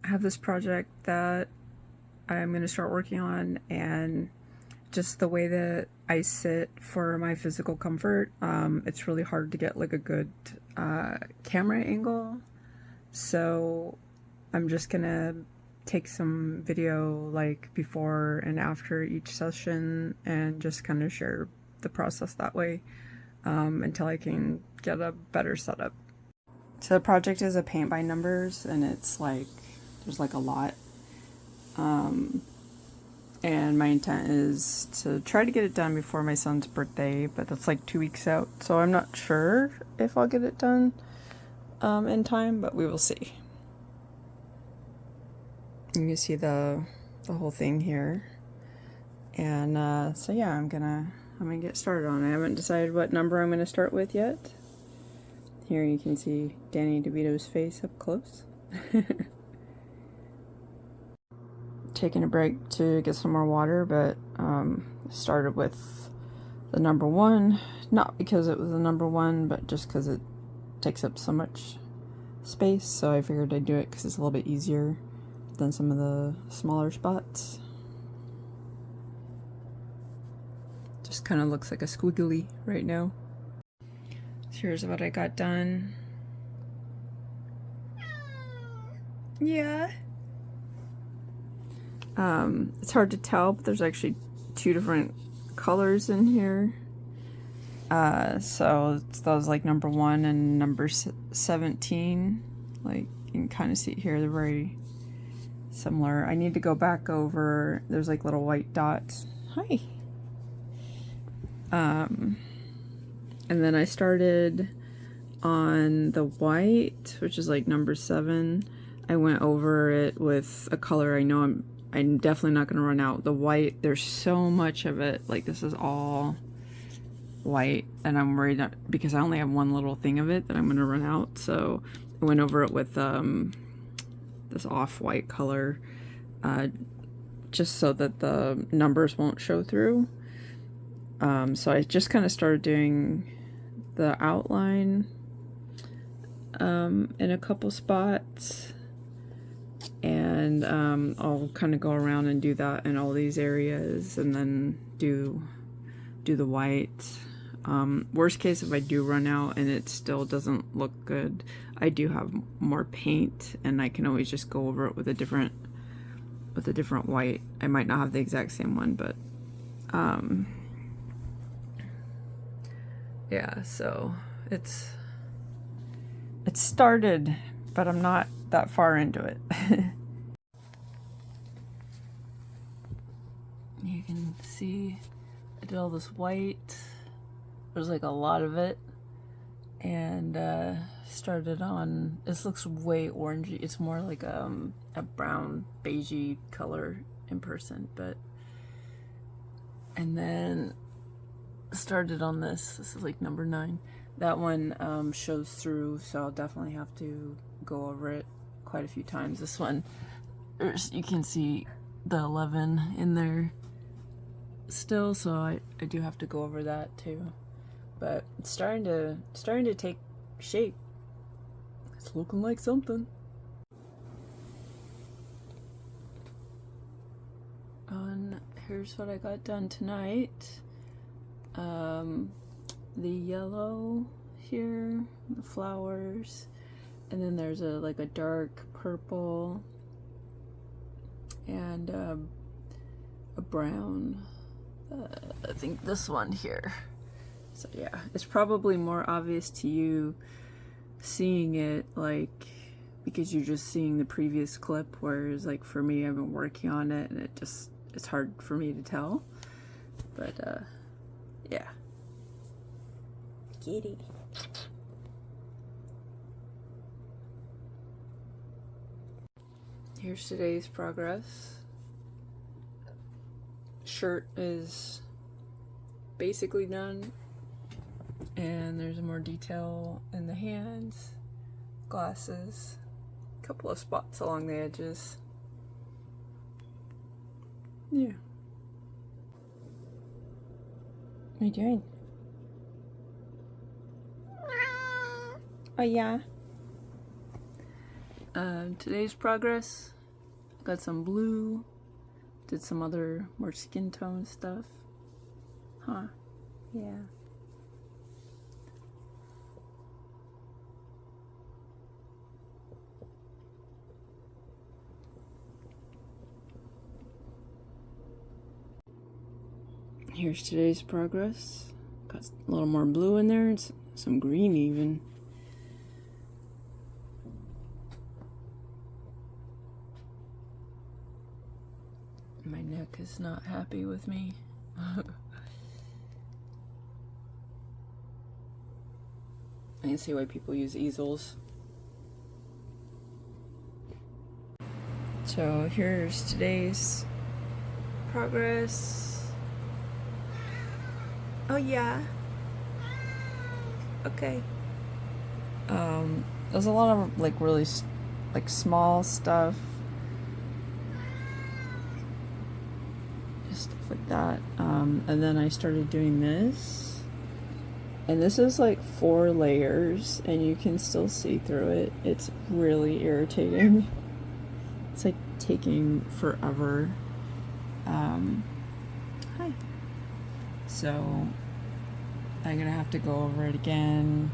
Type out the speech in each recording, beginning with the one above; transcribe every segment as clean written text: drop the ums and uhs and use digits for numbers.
I have this project that I'm going to start working on, and just the way that I sit for my physical comfort, it's really hard to get like a good camera angle. So I'm just gonna take some video like before and after each session and just kind of share the process that way until I can get a better setup. So the project is a paint by numbers, and it's like there's like a lot. And my intent is to try to get it done before my son's birthday, but that's like 2 weeks out, so I'm not sure if I'll get it done in time, but we will see. You can see the whole thing here, and so yeah, I'm gonna get started on it. I haven't decided what number I'm gonna start with yet. Here you can see Danny DeVito's face up close. Taking a break to get some more water, but started with the number 1, not because it was the number 1, but just because it takes up so much space, so I figured I'd do it because it's a little bit easier than some of the smaller spots. Just kind of looks like a squiggly right now. So here's what I got done. Yeah. It's hard to tell, but there's actually 2 different colors in here. So that was like number 1 and number 17. Like you can kind of see it here, they're very similar. I need to go back over, there's like little white dots. Hi. And then I started on the white, which is like number 7. I went over it with a color I know I'm definitely not going to run out. The white, there's so much of it. Like this is all white, and I'm worried that because I only have one little thing of it that I'm going to run out. So I went over it with this off-white color, just so that the numbers won't show through. So I just kind of started doing the outline in a couple spots, and I'll kind of go around and do that in all these areas, and then do the white. Worst case, if I do run out and it still doesn't look good, I do have more paint, and I can always just go over it with a different white. I might not have the exact same one, but yeah, so it's started, but I'm not that far into it. You can see I did all this white. There's like a lot of it, and started on, this looks way orangey. It's more like a brown beigey color in person, but, and then started on this is like number 9. That one shows through, so I'll definitely have to go over it quite a few times. This one, you can see the 11 in there still, so I do have to go over that too. But it's starting to take shape. It's looking like something. And here's what I got done tonight. The yellow here, the flowers, and then there's like a dark purple and a brown. I think this one here. So yeah, it's probably more obvious to you seeing it, like, because you're just seeing the previous clip, whereas like for me, I've been working on it and it's hard for me to tell. But yeah. Kitty. Here's today's progress. Shirt is basically done, and there's more detail in the hands, glasses, a couple of spots along the edges. Yeah. What are you doing? Oh yeah. Today's progress, got some blue, did some other more skin tone stuff. Huh, yeah. Here's today's progress. Got a little more blue in there, and some green even. My neck is not happy with me. I can see why people use easels. So here's today's progress. Oh yeah. Okay. There's a lot of like really like small stuff, just stuff like that. And then I started doing this, and this is like 4 layers, and you can still see through it. It's really irritating. It's like taking forever. Hi. So I'm gonna have to go over it again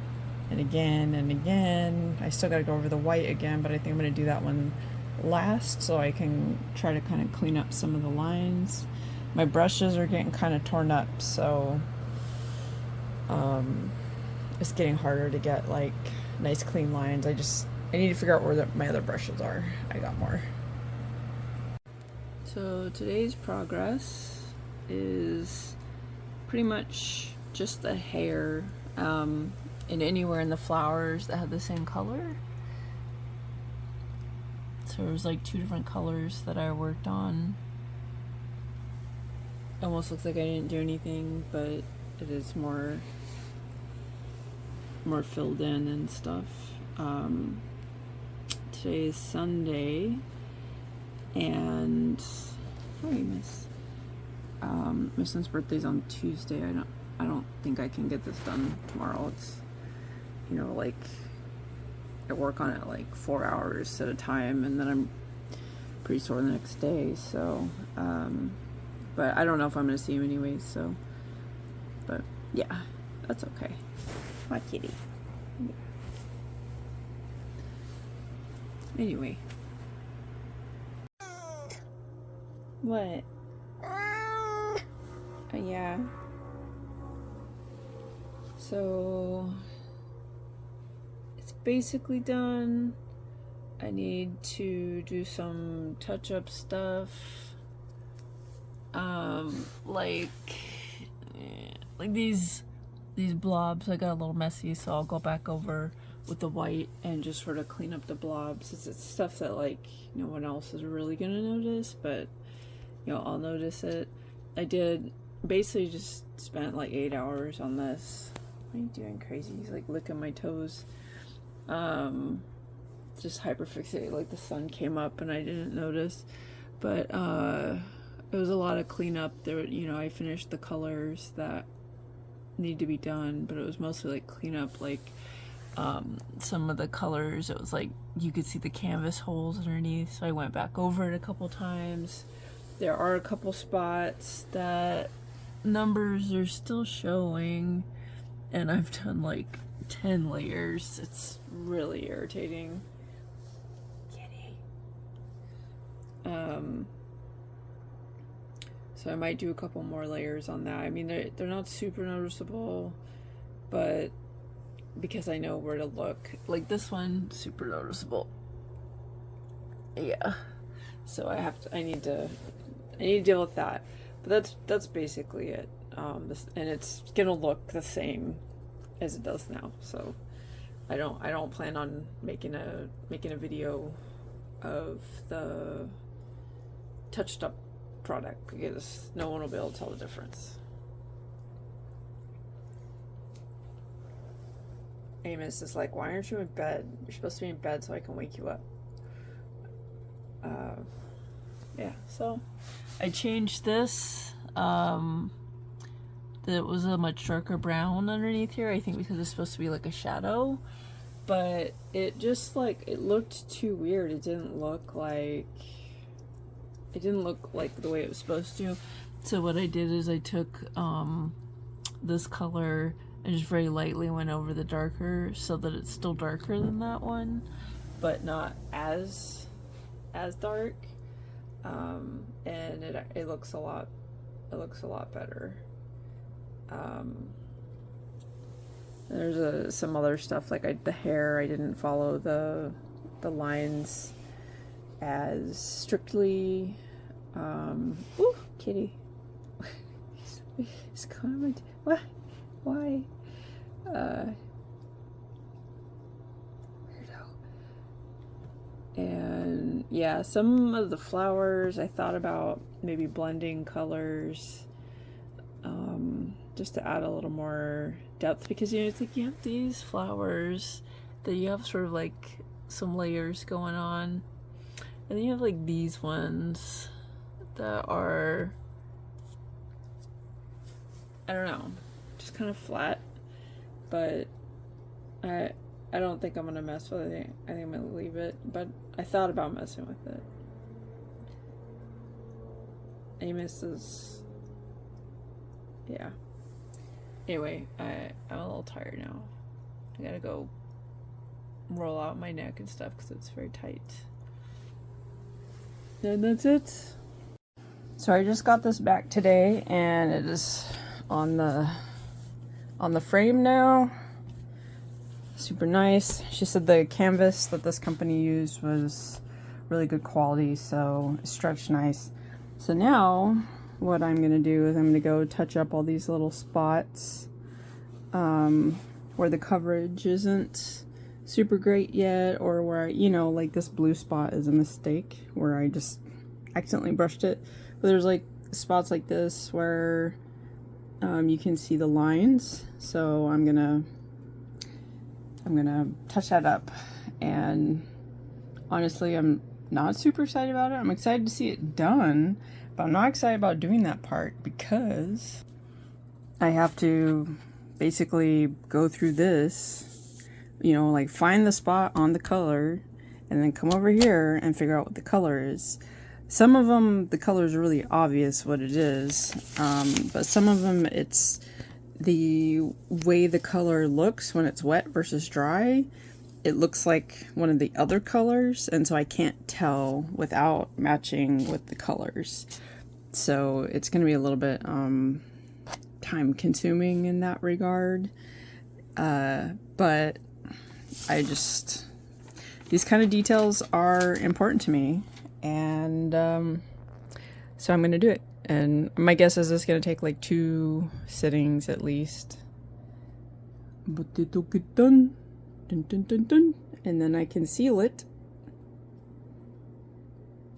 and again and again. I still gotta go over the white again, but I think I'm gonna do that one last so I can try to kind of clean up some of the lines. My brushes are getting kind of torn up, so it's getting harder to get like nice clean lines. I need to figure out where my other brushes are. I got more. So today's progress is pretty much just the hair, and anywhere in the flowers that have the same color. So there's like 2 different colors that I worked on. Almost looks like I didn't do anything, but it is more filled in and stuff. Today is Sunday, and hi, Miss. My son's birthday's on Tuesday. I don't think I can get this done tomorrow. It's, you know, like I work on it like 4 hours at a time, and then I'm pretty sore the next day. So, but I don't know if I'm gonna see him anyways. So, but yeah, that's okay. My kitty. Yeah. Anyway, what? Yeah. So it's basically done. I need to do some touch-up stuff. Like these blobs, I got a little messy, so I'll go back over with the white and just sort of clean up the blobs. It's stuff that like no one else is really gonna notice, but you know, I'll notice it. I did basically just spent like 8 hours on this. What are you doing, crazy? He's like licking my toes. Just hyperfixated, like the sun came up and I didn't notice. But it was a lot of cleanup. There, you know, I finished the colors that need to be done, but it was mostly like cleanup, like some of the colors. It was like you could see the canvas holes underneath, so I went back over it a couple times. There are a couple spots that numbers are still showing, and I've done like 10 layers. It's really irritating. Kitty. So I might do a couple more layers on that. I mean, they're not super noticeable, but because I know where to look. Like this one, super noticeable. Yeah. So I need to deal with that. But that's basically it. And it's gonna look the same as it does now. So I don't plan on making a video of the touched up product because no one will be able to tell the difference. Amos is like, why aren't you in bed? You're supposed to be in bed so I can wake you up. Yeah, so I changed this. It was a much darker brown underneath here, I think because it's supposed to be like a shadow, but it just like, it looked too weird. It didn't look like it didn't look like the way it was supposed to. So what I did is I took this color and just very lightly went over the darker so that it's still darker than that one, but not as dark. And it looks a lot better. There's some other stuff like the hair. I didn't follow the lines as strictly. Ooh, kitty. He's comment. What? Why? Weirdo. And yeah, some of the flowers I thought about maybe blending colors, just to add a little more depth, because you know, it's like you have these flowers that you have sort of like some layers going on, and then you have like these ones that are, I don't know, just kind of flat. But I don't think I'm gonna mess with it. I think I'm gonna leave it. But I thought about messing with it. Amos is, yeah. Anyway, I'm a little tired now. I gotta go roll out my neck and stuff because it's very tight. And that's it. So I just got this back today, and it is on the frame now. Super nice. She said the canvas that this company used was really good quality, so it stretched nice. So now what I'm gonna do is I'm gonna go touch up all these little spots where the coverage isn't super great yet, or where, you know, like this blue spot is a mistake where I just accidentally brushed it. But there's like spots like this where you can see the lines, so I'm gonna touch that up. And honestly, I'm not super excited about it. I'm excited to see it done, but I'm not excited about doing that part because I have to basically go through this, you know, like find the spot on the color and then come over here and figure out what the color is. Some of them, the color is really obvious what it is, but some of them, it's the way the color looks when it's wet versus dry. It looks like one of the other colors, and so I can't tell without matching with the colors. So it's going to be a little bit time consuming in that regard. But I just, these kind of details are important to me, and so I'm going to do it. And my guess is it's going to take like 2 sittings at least. But it'll get done. Dun, dun, dun, dun. And then I can seal it.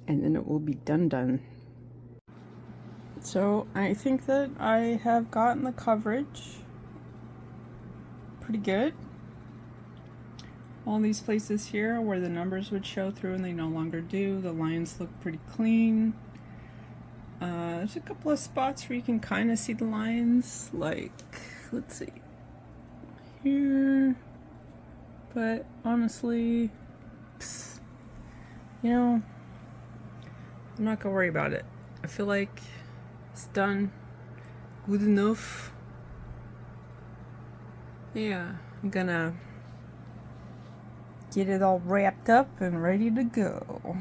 And then it will be done. So I think that I have gotten the coverage pretty good. All these places here where the numbers would show through and they no longer do. The lines look pretty clean. There's a couple of spots where you can kind of see the lines, like, let's see, here, but honestly, you know, I'm not gonna worry about it. I feel like it's done good enough. Yeah, I'm gonna get it all wrapped up and ready to go.